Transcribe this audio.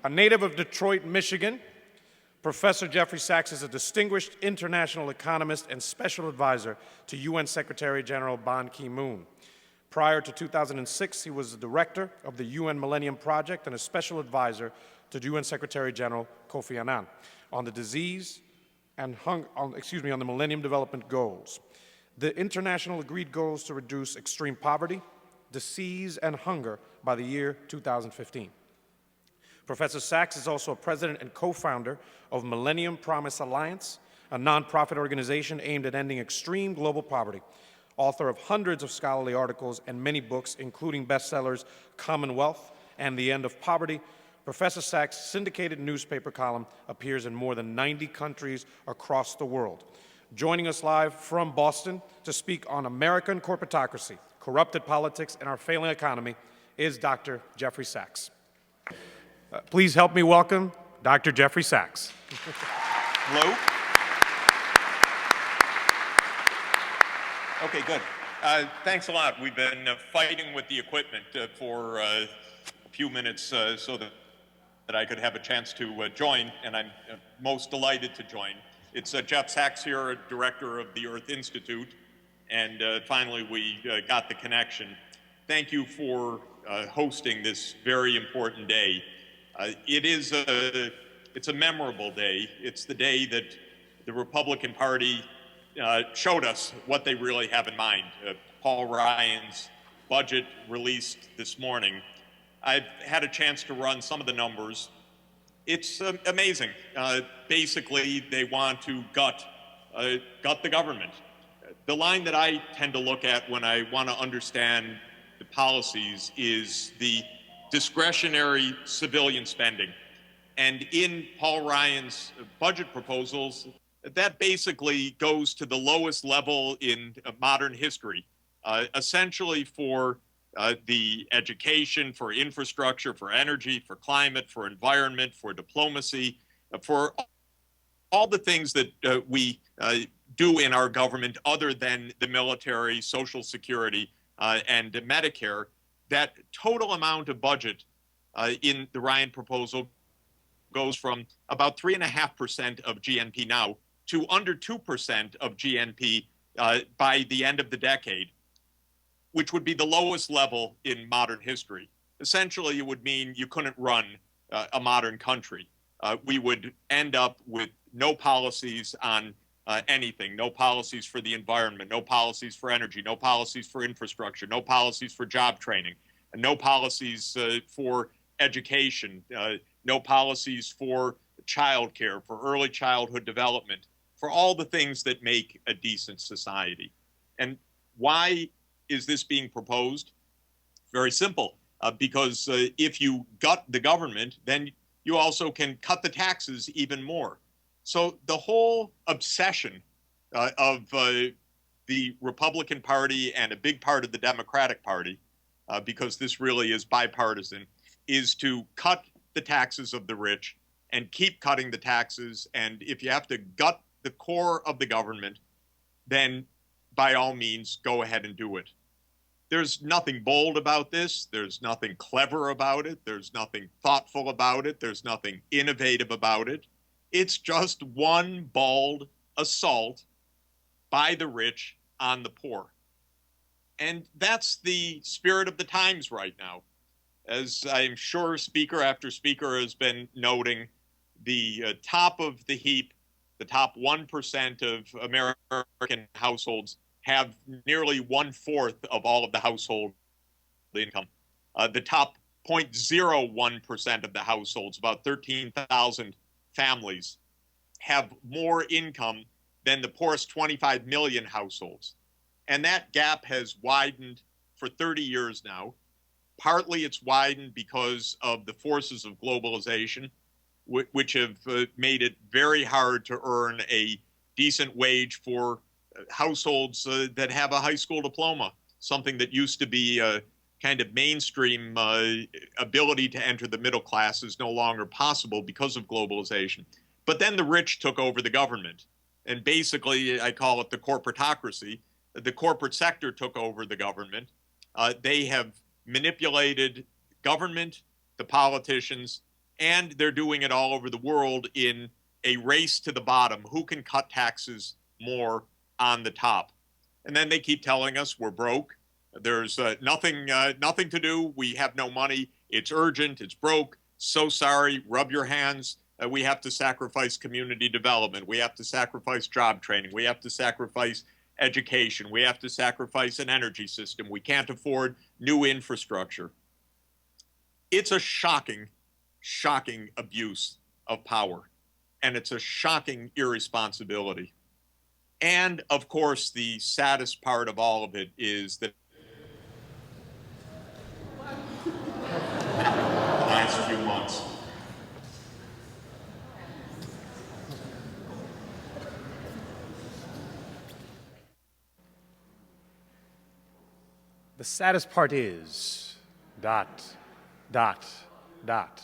A native of Detroit, Michigan, Professor Jeffrey Sachs is a distinguished international economist and special advisor to UN Secretary General Ban Ki-moon. Prior to 2006, he was the director of the UN Millennium Project and a special advisor to UN Secretary General Kofi Annan on the disease and on the Millennium Development Goals. The international agreed goals to reduce extreme poverty, disease, and hunger by the year 2015. Professor Sachs is also a president and co-founder of Millennium Promise Alliance, a nonprofit organization aimed at ending extreme global poverty, author of hundreds of scholarly articles and many books, including bestsellers Commonwealth and The End of Poverty. Professor Sachs' syndicated newspaper column appears in more than 90 countries across the world. Joining us live from Boston to speak on American corporatocracy, corrupted politics, and our failing economy is Dr. Jeffrey Sachs. Please help me welcome Dr. Jeffrey Sachs. Hello. Okay, good. Thanks a lot. We've been fighting with the equipment for a few minutes so that I could have a chance to join, and I'm most delighted to join. It's Jeff Sachs here, director of the Earth Institute, and finally we got the connection. Thank you for hosting this very important day. It's a memorable day. It's the day that the Republican Party showed us what they really have in mind. Paul Ryan's budget released this morning. I've had a chance to run some of the numbers. It's amazing. Basically, they want to gut the government. The line that I tend to look at when I want to understand the policies is the discretionary civilian spending. And in Paul Ryan's budget proposals, that basically goes to the lowest level in modern history, essentially for the education, for infrastructure, for energy, for climate, for environment, for diplomacy, for all the things that we do in our government other than the military, Social Security, and Medicare. That total amount of budget in the Ryan proposal goes from about 3.5% of GNP now to under 2% of GNP by the end of the decade, which would be the lowest level in modern history. Essentially, it would mean you couldn't run a modern country. We would end up with no policies on anything, no policies for the environment, no policies for energy, no policies for infrastructure, no policies for job training, and no policies for education, no policies for childcare, for early childhood development, for all the things that make a decent society. And why is this being proposed? Very simple, because if you gut the government, then you also can cut the taxes even more. So the whole obsession of the Republican Party and a big part of the Democratic Party, because this really is bipartisan, is to cut the taxes of the rich and keep cutting the taxes. And if you have to gut the core of the government, then by all means, go ahead and do it. There's nothing bold about this. There's nothing clever about it. There's nothing thoughtful about it. There's nothing innovative about it. It's just one bald assault by the rich on the poor. And that's the spirit of the times right now. As I'm sure speaker after speaker has been noting, the top of the heap, the top 1% of American households have nearly 1/4 of all of the household income. The top 0.01% of the households, about 13,000 families, have more income than the poorest 25 million households. And that gap has widened for 30 years now. Partly it's widened because of the forces of globalization, which have made it very hard to earn a decent wage for households that have a high school diploma, something that used to be a kind of mainstream ability to enter the middle class is no longer possible because of globalization. But then the rich took over the government. And basically, I call it the corporatocracy. The corporate sector took over the government. They have manipulated government, the politicians, And they're doing it all over the world in a race to the bottom. Who can cut taxes more on the top? And then they keep telling us we're broke. There's nothing to do. We have no money. It's urgent. It's broke. So sorry. Rub your hands. We have to sacrifice community development. We have to sacrifice job training. We have to sacrifice education. We have to sacrifice an energy system. We can't afford new infrastructure. It's a shocking, shocking abuse of power. And it's a shocking irresponsibility. And of course, the saddest part of all of it is that the last few months, the saddest part is, dot, dot, dot.